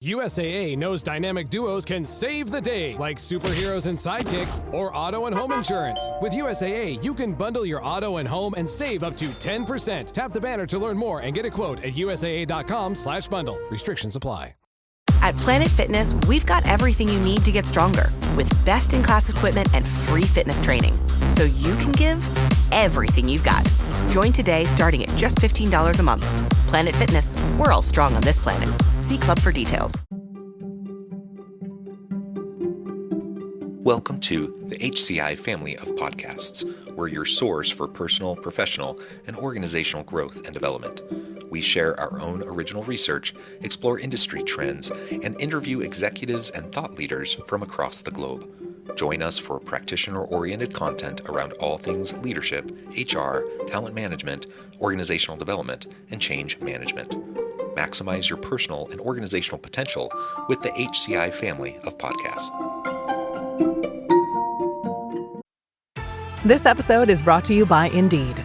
USAA knows dynamic duos can save the day, like superheroes and sidekicks or auto and home insurance. With USAA, you can bundle your auto and home and save up to 10%. Tap the banner to learn more and get a quote at usaa.com/bundle. Restrictions apply. At Planet Fitness, we've got everything you need to get stronger with best-in-class equipment and free fitness training, so you can give everything you've got. Join today starting at just $15 a month. Planet Fitness, we're all strong on this planet. See Club for details. Welcome to the HCI family of podcasts. We're your source for personal, professional, and organizational growth and development. We share our own original research, explore industry trends, and interview executives and thought leaders from across the globe. Join us for practitioner-oriented content around all things leadership, HR, talent management, organizational development, and change management. Maximize your personal and organizational potential with the HCI family of podcasts. This episode is brought to you by Indeed.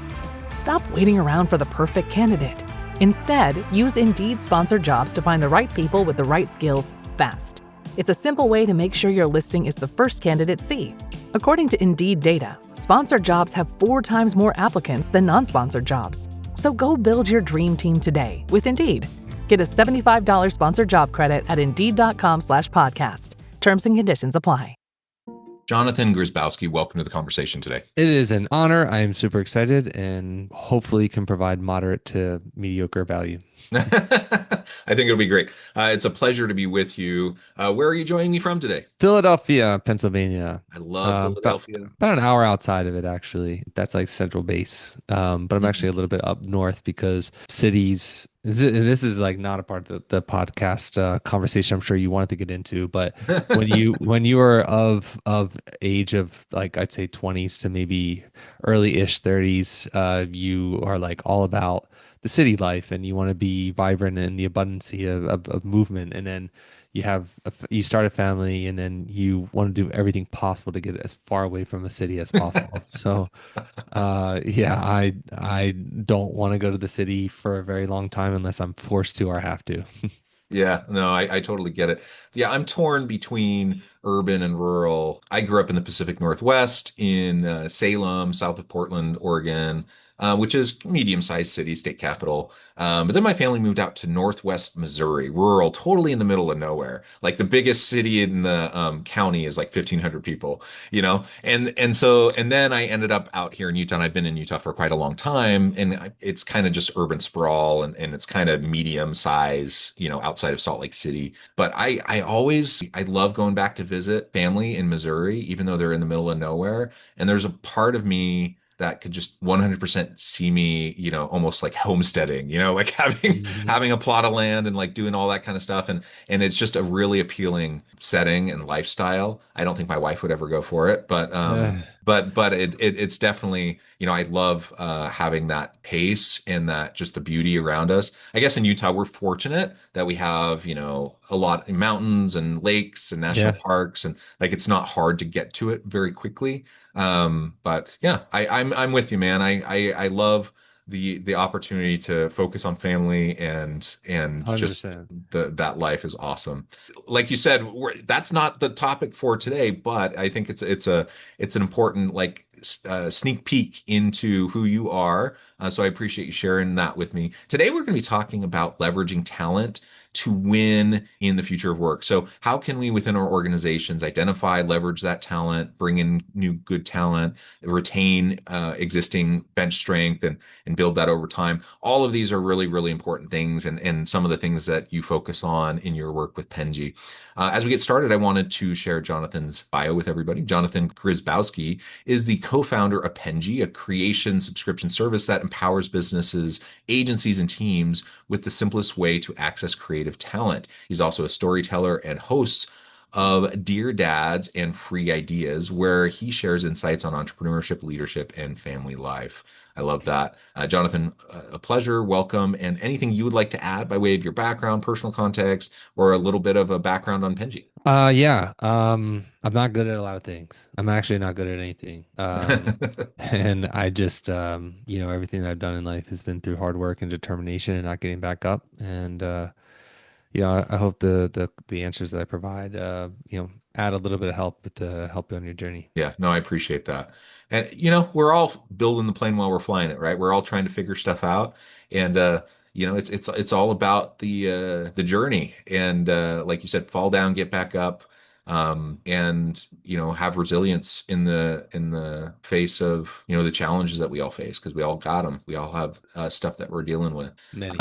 Stop waiting around for the perfect candidate. Instead, use Indeed sponsored jobs to find the right people with the right skills fast. It's a simple way to make sure your listing is the first candidates see. According to Indeed data, sponsored jobs have 4 times more applicants than non-sponsored jobs. So go build your dream team today with Indeed. Get a $75 sponsored job credit at Indeed.com/podcast. Terms and conditions apply. Johnathan Grzybowski, welcome to the conversation today. It is an honor. I am super excited and hopefully can provide moderate to mediocre value. I think it'll be great. It's a pleasure to be with you. Where are you joining me from today? Philadelphia, Pennsylvania. I love Philadelphia. About an hour outside of it, actually. That's like central base. But I'm actually a little bit up north because cities... This is like not a part of the podcast conversation I'm sure you wanted to get into, but when you are of age of like I'd say 20s to maybe early-ish 30s, you are like all about the city life and you want to be vibrant in the abundance of movement, and then you start a family and then you want to do everything possible to get as far away from the city as possible. So I don't want to go to the city for a very long time unless I'm forced to or have to. Yeah, no, I totally get it. Yeah, I'm torn between urban and rural. I grew up in the Pacific Northwest in Salem, south of Portland, Oregon, which is medium-sized city, state capital. But then my family moved out to Northwest Missouri, rural, totally in the middle of nowhere. Like the biggest city in the county is like 1,500 people, you know? And then I ended up out here in Utah, and I've been in Utah for quite a long time. And it's kind of just urban sprawl and it's kind of medium size, you know, outside of Salt Lake City. But I love going back to visit family in Missouri, even though they're in the middle of nowhere. And there's a part of me that could just 100% see me, you know, almost like homesteading, you know, like having a plot of land and like doing all that kind of stuff. And it's just a really appealing setting and lifestyle. I don't think my wife would ever go for it, but it's definitely, you know, I love having that pace and that just the beauty around us. I guess in Utah, we're fortunate that we have, you know, a lot of mountains and lakes and national parks, and like it's not hard to get to it very quickly. But yeah, I'm with you, man. I love the opportunity to focus on family and 100%. Just that life is awesome. Like you said, that's not the topic for today, but I think it's an important like sneak peek into who you are. So I appreciate you sharing that with me. Today, we're going to be talking about leveraging talent to win in the future of work. So how can we within our organizations identify, leverage that talent, bring in new good talent, retain existing bench strength and build that over time? All of these are really, really important things and some of the things that you focus on in your work with Penji. As we get started, I wanted to share Johnathan's bio with everybody. Johnathan Grzybowski is the co-founder of Penji, a creation subscription service that empowers businesses, agencies, and teams with the simplest way to access creative talent. He's also a storyteller and host of Dear Dads and Free Ideas, where he shares insights on entrepreneurship, leadership, and family life. I love that. Johnathan, a pleasure. Welcome. And anything you would like to add by way of your background, personal context, or a little bit of a background on Penji? I'm not good at a lot of things. I'm actually not good at anything. And I just, everything that I've done in life has been through hard work and determination and not getting back up. And, I hope the answers that I provide, add a little bit of help to help you on your journey. Yeah, no, I appreciate that. And we're all building the plane while we're flying it, right? We're all trying to figure stuff out. And it's all about the journey. And like you said, fall down, get back up, and have resilience in the face of the challenges that we all face, because we all got them. We all have stuff that we're dealing with. Many.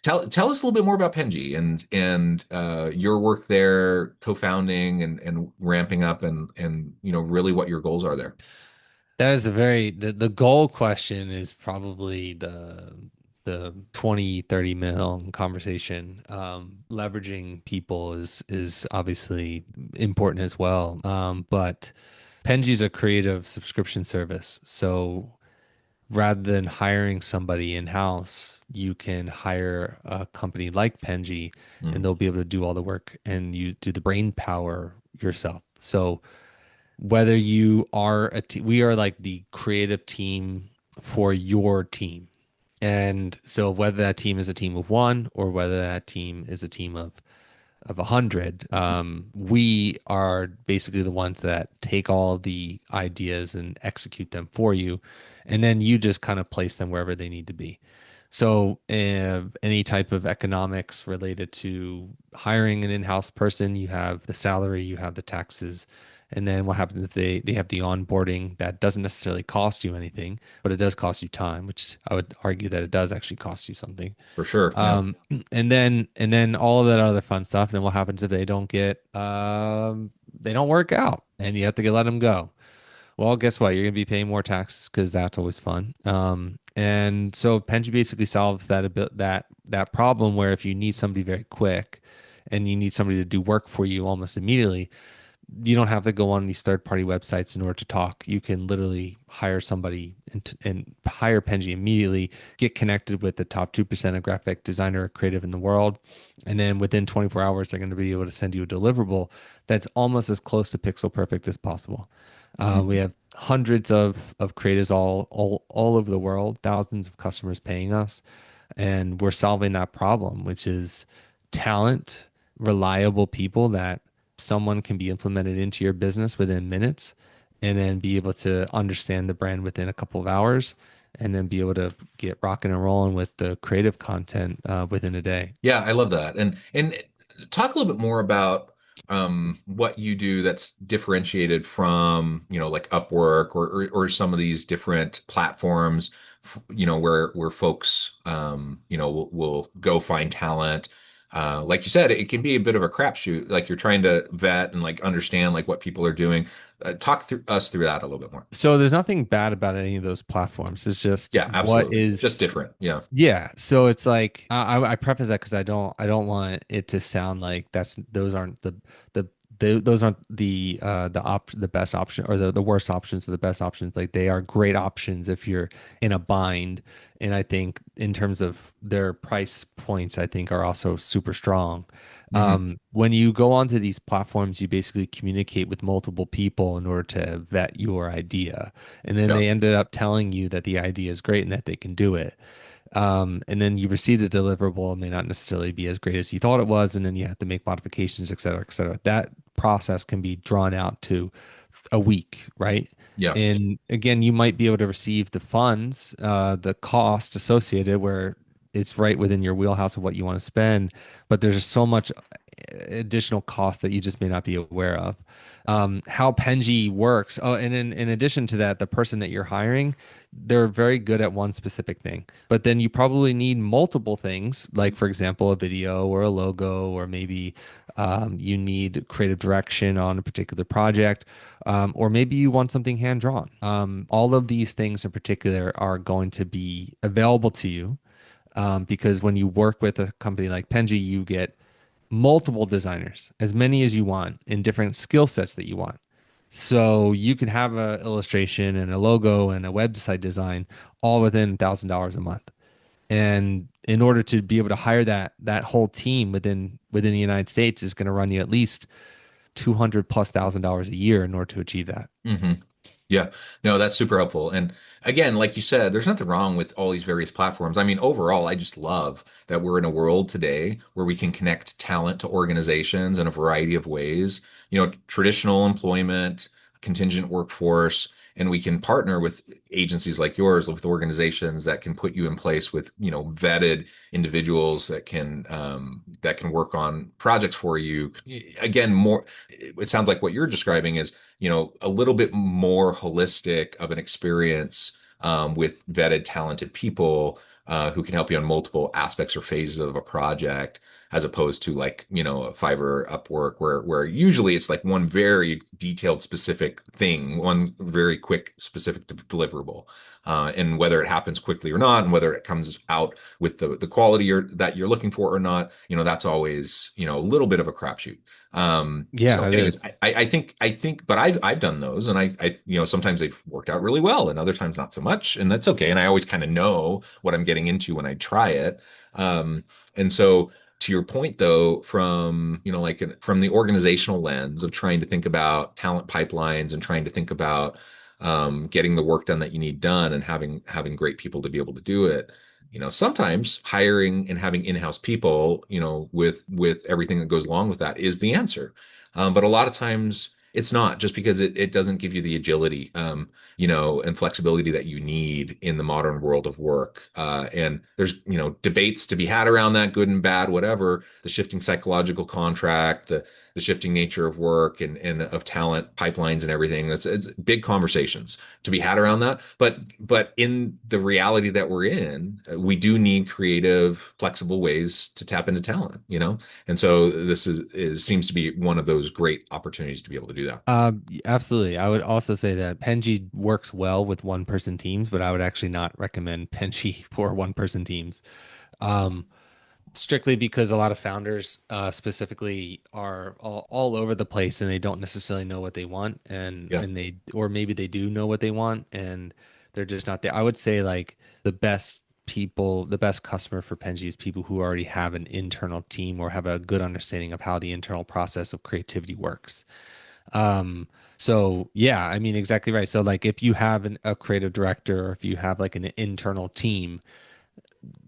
Tell us a little bit more about Penji and your work there, co-founding and ramping up, and really what your goals are there. That is the goal question is probably the 20-30 minute long conversation. Leveraging people is obviously important as well. But Penji is a creative subscription service. So rather than hiring somebody in-house, you can hire a company like Penji, and Mm. they'll be able to do all the work, and you do the brain power yourself. So whether you are we are like the creative team for your team. And so whether that team is a team of one or whether that team is a team of 100, we are basically the ones that take all of the ideas and execute them for you, and then you just kind of place them wherever they need to be. So any type of economics related to hiring an in-house person, you have the salary, you have the taxes, and then what happens if they have the onboarding that doesn't necessarily cost you anything, but it does cost you time, which I would argue that it does actually cost you something. For sure. Yeah. And then all of that other fun stuff. Then what happens if they don't they don't work out, and you have to let them go? Well, guess what? You're going to be paying more taxes because that's always fun. And so Penji basically solves that problem where if you need somebody very quick and you need somebody to do work for you almost immediately, you don't have to go on these third-party websites in order to talk. You can literally hire somebody and hire Penji immediately, get connected with the top 2% of graphic designer or creative in the world. And then within 24 hours, they're going to be able to send you a deliverable that's almost as close to pixel perfect as possible. We have hundreds of creatives all over the world, thousands of customers paying us, and we're solving that problem, which is talent, reliable people that someone can be implemented into your business within minutes, and then be able to understand the brand within a couple of hours, and then be able to get rocking and rolling with the creative content within a day. Yeah, I love that. And talk a little bit more about what you do that's differentiated from, like Upwork or some of these different platforms, where folks will go find talent. Like you said, it can be a bit of a crapshoot. Like you're trying to vet and like understand like what people are doing. Talk us through that a little bit more. So there's nothing bad about any of those platforms. It's just Yeah, what absolutely. is Just different. Yeah. Yeah, so it's like I preface that because I don't want it to sound like those aren't those aren't the best option, or the worst options are the best options. Like they are great options if you're in a bind, and I think in terms of their price points, I think are also super strong. Hmm. When you go onto these platforms, you basically communicate with multiple people in order to vet your idea, and then Yeah. they ended up telling you that the idea is great and that they can do it. And then you receive the deliverable, it may not necessarily be as great as you thought it was, and then you have to make modifications, et cetera, et cetera. That process can be drawn out to a week, right? Yeah. And again, you might be able to receive the funds, the cost associated where it's right within your wheelhouse of what you want to spend, but there's just so much additional cost that you just may not be aware of. How Penji works. Oh, and in addition to that, the person that you're hiring, they're very good at one specific thing, but then you probably need multiple things, like for example, a video or a logo, or maybe you need creative direction on a particular project, or maybe you want something hand drawn. All of these things in particular are going to be available to you, because when you work with a company like Penji, you get multiple designers, as many as you want, in different skill sets that you want. So you can have an illustration and a logo and a website design all within $1,000 a month. And in order to be able to hire that whole team within the United States is going to run you at least 200 plus $1,000 a year in order to achieve that. Hmm. Yeah, no, that's super helpful. And again, like you said, there's nothing wrong with all these various platforms. I mean, overall, I just love that we're in a world today where we can connect talent to organizations in a variety of ways, traditional employment, contingent workforce, and we can partner with agencies like yours, with organizations that can put you in place with, vetted individuals that can work on projects for you. Again, more, it sounds like what you're describing is a little bit more holistic of an experience with vetted, talented people who can help you on multiple aspects or phases of a project, as opposed to like, a Fiverr, Upwork, where usually it's like one very detailed, specific thing, one very quick, specific deliverable. And whether it happens quickly or not, and whether it comes out with the quality that you're looking for or not, that's always, a little bit of a crapshoot. So Yeah, it anyways, is. I think, but I've done those, and sometimes they've worked out really well, and other times not so much, and that's okay. And I always kind of know what I'm getting into when I try it. And so to your point, though, from from the organizational lens of trying to think about talent pipelines and trying to think about getting the work done that you need done, and having great people to be able to do it. Sometimes hiring and having in-house people, with everything that goes along with that is the answer. But a lot of times it's not, just because it doesn't give you the agility, and flexibility that you need in the modern world of work. And there's, debates to be had around that, good and bad, whatever, the shifting psychological contract, the shifting nature of work and of talent pipelines and everything. It's big conversations to be had around that. But in the reality that we're in, we do need creative, flexible ways to tap into talent, And so this seems to be one of those great opportunities to be able to do that. Absolutely. I would also say that Penji works well with one person teams, but I would actually not recommend Penji for one person teams. Um, Strictly because a lot of founders specifically are all over the place and they don't necessarily know what they want, Yeah. or maybe they do know what they want and they're just not there. I would say like the best customer for Penji is people who already have an internal team or have a good understanding of how the internal process of creativity works. So yeah, I mean, exactly right. So like if you have a creative director, or if you have like an internal team,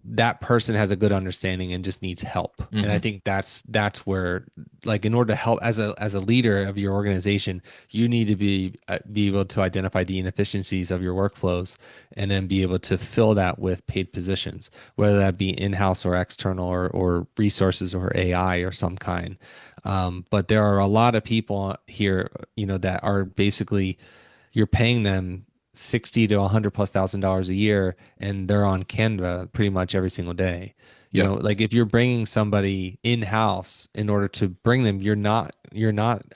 that person has a good understanding and just needs help. And I Hmm. think that's where, like, in order to help as a leader of your organization, you need to be able to identify the inefficiencies of your workflows and then be able to fill that with paid positions, whether that be in-house or external, or resources or AI or some kind. But there are a lot of people here, that are basically, you're paying them 60 to 100 plus $1,000 a year and they're on Canva pretty much every single day. Yeah. Like if you're bringing somebody in house in order to bring them, you're not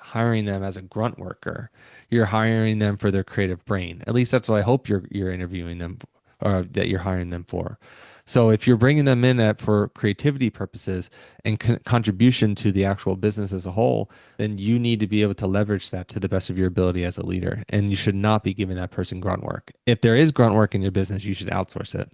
hiring them as a grunt worker. You're hiring them for their creative brain. At least that's what I hope you're interviewing them, or that you're hiring them for. So if you're bringing them in for creativity purposes and contribution to the actual business as a whole, then you need to be able to leverage that to the best of your ability as a leader. And you should not be giving that person grunt work. If there is grunt work in your business, you should outsource it.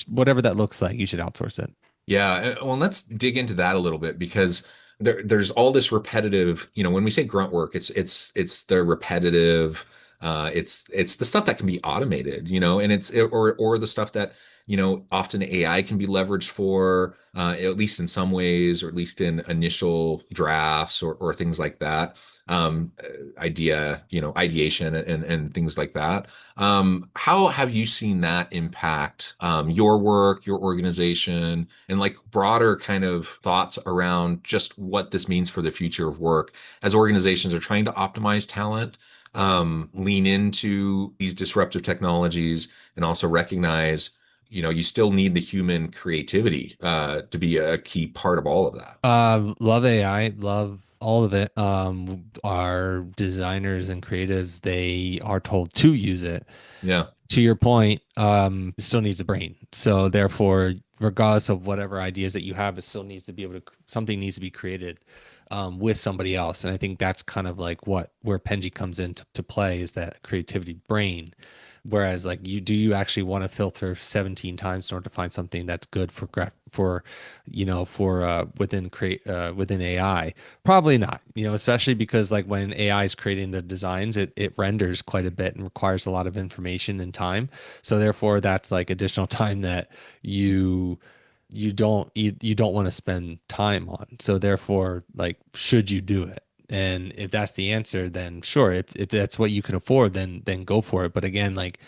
Whatever that looks like, you should outsource it. Yeah, well, let's dig into that a little bit, because there's all this repetitive, when we say grunt work, it's the repetitive, it's the stuff that can be automated, and or the stuff that, often AI can be leveraged for, at least in some ways, or at least in initial drafts, or things like that. Ideation and things like that. How have you seen that impact your work, your organization, and like broader kind of thoughts around just what this means for the future of work as organizations are trying to optimize talent, lean into these disruptive technologies, and also recognize, you still need the human creativity to be a key part of all of that. Love AI, love all of it. Our designers and creatives, they are told to use it. Yeah. To your point, it still needs a brain. So therefore, regardless of whatever ideas that you have, it still needs to be able to, something needs to be created. with somebody else. And I think that's kind of like where Penji comes into to play, is that creativity brain. Whereas like you actually want to filter 17 times in order to find something that's good for within AI? Probably not, especially because like when AI is creating the designs, it renders quite a bit and requires a lot of information and time. So therefore that's like additional time that you don't want to spend time on. So therefore, like, should you do it? And if that's the answer, then sure. If that's what you can afford, then go for it. But again, like,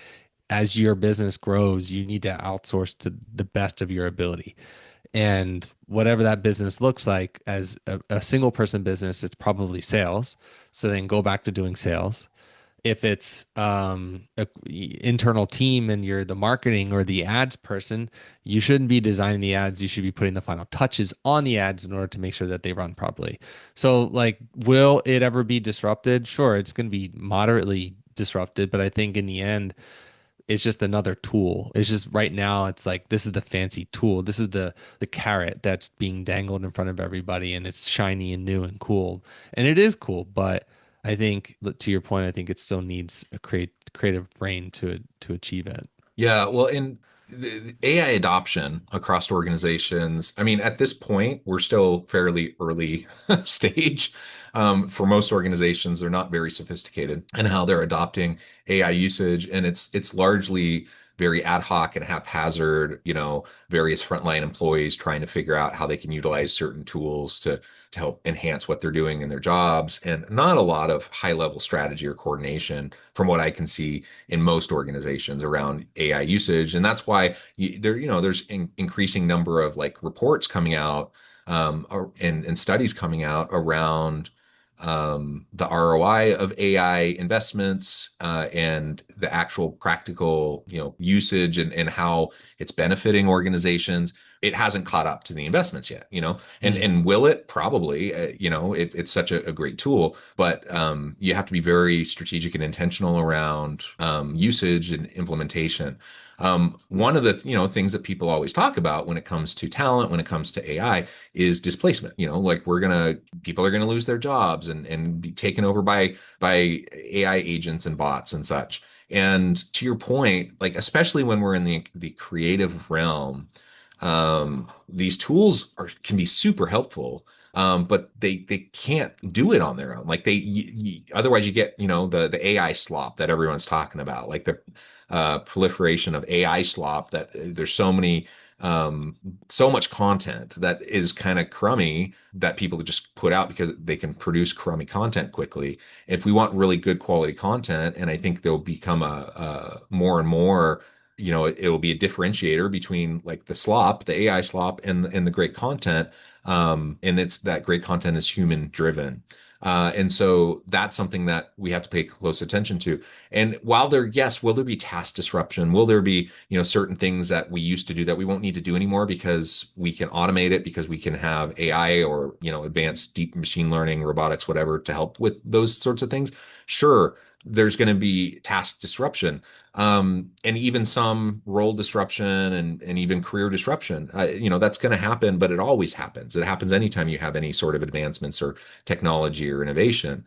as your business grows, you need to outsource to the best of your ability. And whatever that business looks like, as a single person business, it's probably sales. So then go back to doing sales. If it's a internal team and you're the marketing or the ads person, you shouldn't be designing the ads. You should be putting the final touches on the ads in order to make sure that they run properly. So like, will it ever be disrupted? Sure, it's going to be moderately disrupted, but I think in the end, it's just another tool. It's just right now it's like, this is the fancy tool. This is the carrot that's being dangled in front of everybody, and it's shiny and new and cool. And it is cool, but I think, to your point, I think it still needs a creative brain to achieve it. Yeah, well, in the AI adoption across organizations, I mean, at this point, we're still fairly early stage. For most organizations, they're not very sophisticated in how they're adopting AI usage, and it's largely very ad hoc and haphazard, various frontline employees trying to figure out how they can utilize certain tools to help enhance what they're doing in their jobs, and not a lot of high level strategy or coordination from what I can see in most organizations around AI usage. And that's why there's increasing number of like reports coming out, and studies coming out around the ROI of AI investments, and the actual practical, usage, and how it's benefiting organizations. It hasn't caught up to the investments yet, and will it? Probably. It's such a great tool, but you have to be very strategic and intentional around usage and implementation. One of the things that people always talk about when it comes to talent, when it comes to AI, is displacement. Like people are gonna lose their jobs and be taken over by AI agents and bots and such. And to your point, like especially when we're in the creative realm, these tools can be super helpful. But they can't do it on their own. Like otherwise you get, the AI slop that everyone's talking about, like the proliferation of AI slop, that there's so much content that is kind of crummy that people just put out because they can produce crummy content quickly. If we want really good quality content, and I think there'll become a more and more, it will be a differentiator between like the slop, the AI slop, and the great content. And it's that great content is human driven. And so that's something that we have to pay close attention to. And while yes, will there be task disruption? Will there be, certain things that we used to do that we won't need to do anymore because we can automate it, because we can have AI or, advanced deep machine learning, robotics, whatever, to help with those sorts of things? Sure, there's going to be task disruption, and even some role disruption, and even career disruption. That's going to happen, but it always happens. It happens anytime you have any sort of advancements or technology or innovation.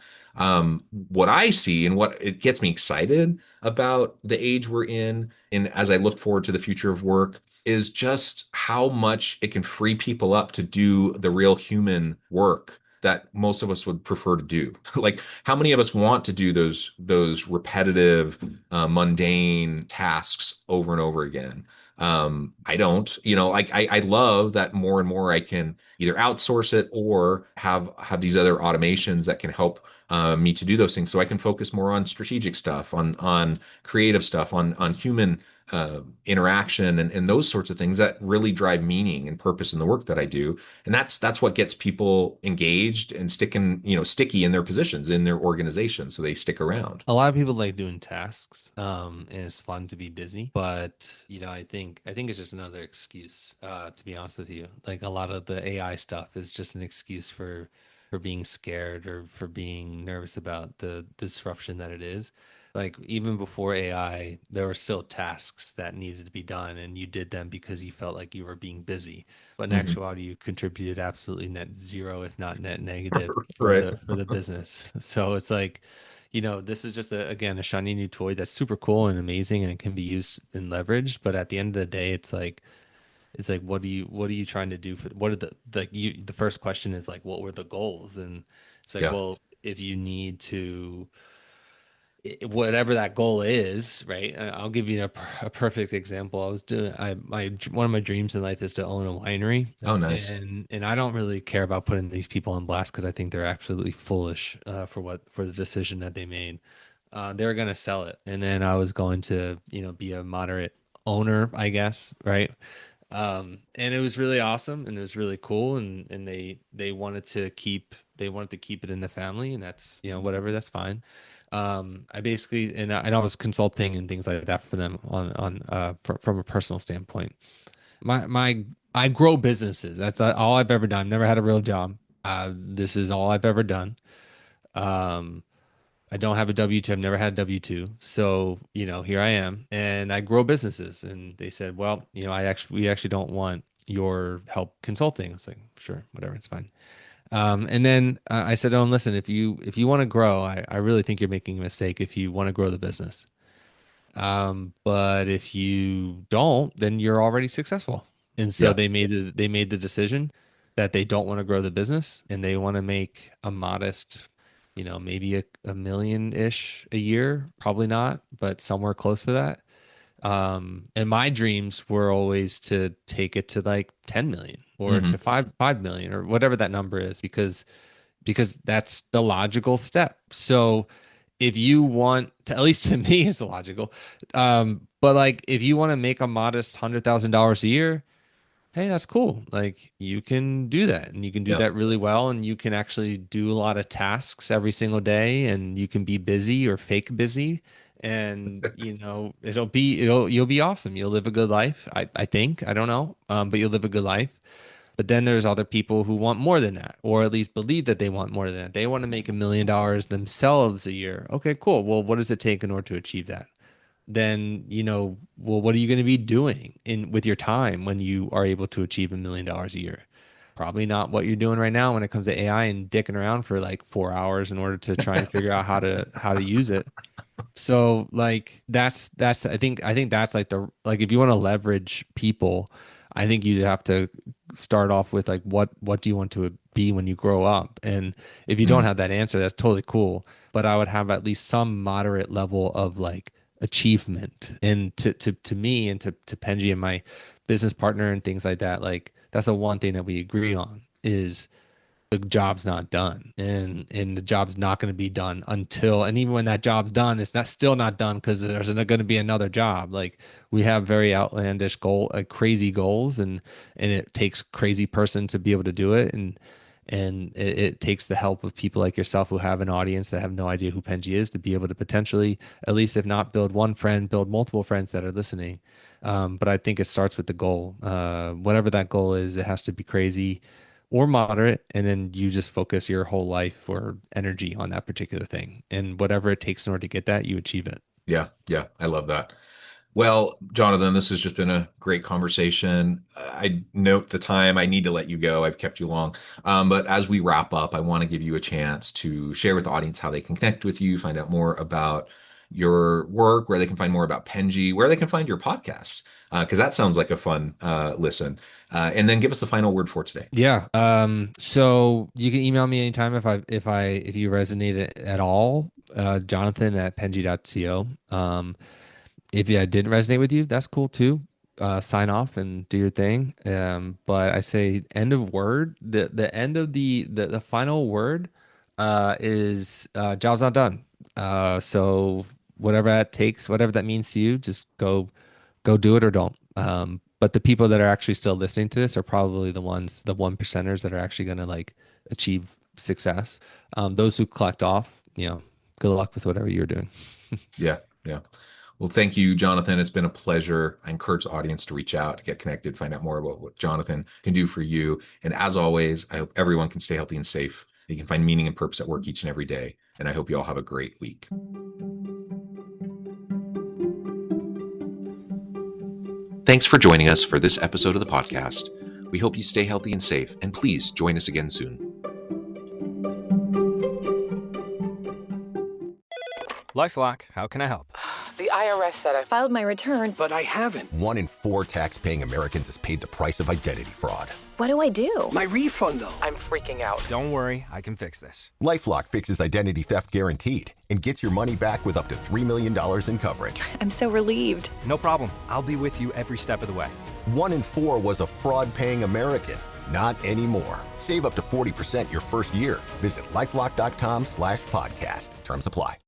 What I see and what it gets me excited about the age we're in, and as I look forward to the future of work, is just how much it can free people up to do the real human work that most of us would prefer to do. Like, how many of us want to do those repetitive, mundane tasks over and over again? I don't. Like I love that more and more I can either outsource it or have these other automations that can help me to do those things, so I can focus more on strategic stuff, on creative stuff, on human interaction, and those sorts of things that really drive meaning and purpose in the work that I do. And that's what gets people engaged and sticky in their positions in their organization, so they stick around. A lot of people like doing tasks, and it's fun to be busy. But I think it's just another excuse. To be honest with you, like a lot of the AI stuff is just an excuse for being scared or for being nervous about the disruption that it is. Like even before AI, there were still tasks that needed to be done, and you did them because you felt like you were being busy. But in Mhm. actuality, you contributed absolutely net zero, if not net negative, Right. for the business. So it's like, this is just again a shiny new toy that's super cool and amazing, and it can be used and leveraged. But at the end of the day, it's like what are you trying to do for what are the first question is like what were the goals, and it's like, Yeah. well, if you need to whatever that goal is, right? I'll give you a perfect example. One of my dreams in life is to own a winery, Oh, nice. and I don't really care about putting these people on blast because I think they're absolutely foolish for the decision that they made. They were going to sell it, and then I was going to be a moderate owner, I guess, right? And it was really awesome and it was really cool, and they wanted to keep it in the family, and that's whatever, that's fine. I basically and I was consulting and things like that for them from a personal standpoint. My I grow businesses. That's all I've ever done. I've never had a real job. This is all I've ever done. Um, I don't have a W-2. I've never had a W-2. So, here I am and I grow businesses. And they said, well, we actually don't want your help consulting. I was like, sure, whatever, it's fine. And then I said, oh, and listen, if you want to grow, I really think you're making a mistake if you want to grow the business. But if you don't, then you're already successful. And so Yeah. they made the decision that they don't want to grow the business and they want to make a modest, maybe a million-ish a year, probably not, but somewhere close to that. And my dreams were always to take it to like 10 million or to Hmm. 5 million or whatever that number is, because that's the logical step. So if you want to, at least to me, it's logical. But like if you want to make a modest $100,000 a year, hey, that's cool. Like you can do that and you can do Yeah. that really well, and you can actually do a lot of tasks every single day, and you can be busy or fake busy, and you'll be awesome. You'll live a good life. I think, I don't know. But you'll live a good life. But then there's other people who want more than that, or at least believe that they want more than that. They want to make $1 million themselves a year. Okay, cool. Well, what does it take in order to achieve that? Then, well, what are you going to be doing with your time when you are able to achieve $1 million a year? Probably not what you're doing right now when it comes to AI and dicking around for like 4 hours in order to try and figure out how to use it. So like that's I think that's like if you want to leverage people, I think you'd have to start off with like what do you want to be when you grow up? And if you don't Mm. have that answer, that's totally cool. But I would have at least some moderate level of like achievement. And to me and to Penji and my business partner and things like that, like that's the one thing that we agree on is the job's not done, and the job's not going to be done until, and even when that job's done, it's not still not done because there's going to be another job. Like we have very outlandish crazy goals, and it takes crazy person to be able to do it, and it takes the help of people like yourself who have an audience that have no idea who Penji is to be able to potentially, at least if not build one friend, build multiple friends that are listening. But I think it starts with the goal. Whatever that goal is, it has to be crazy or moderate, and then you just focus your whole life or energy on that particular thing. And whatever it takes in order to get that, you achieve it. Yeah. Yeah. I love that. Well, Jonathan, this has just been a great conversation. I note the time. I need to let you go. I've kept you long. But as we wrap up, I want to give you a chance to share with the audience how they can connect with you, find out more about your work, where they can find more about Penji, where they can find your podcast, because that sounds like a fun listen. And then give us the final word for today. Yeah. So you can email me anytime if you resonate at all. Jonathan at penji.co. If I didn't resonate with you, that's cool too. Sign off and do your thing. But I say end of word. The end of the final word is job's not done. So whatever that takes, whatever that means to you, just go do it or don't. But the people that are actually still listening to this are probably the ones, the one percenters that are actually going to like achieve success. Those who collect off, good luck with whatever you're doing. Yeah. Yeah. Well, thank you, Jonathan. It's been a pleasure. I encourage the audience to reach out, to get connected, find out more about what Jonathan can do for you. And as always, I hope everyone can stay healthy and safe. You can find meaning and purpose at work each and every day. And I hope you all have a great week. Thanks for joining us for this episode of the podcast. We hope you stay healthy and safe, and please join us again soon. LifeLock, how can I help? The IRS said I filed my return, But I haven't. 1 in 4 tax-paying Americans has paid the price of identity fraud. What do I do? My refund, though. I'm freaking out. Don't worry, I can fix this. LifeLock fixes identity theft guaranteed and gets your money back with up to $3 million in coverage. I'm so relieved. No problem. I'll be with you every step of the way. 1 in 4 was a fraud-paying American. Not anymore. Save up to 40% your first year. Visit LifeLock.com/podcast. Terms apply.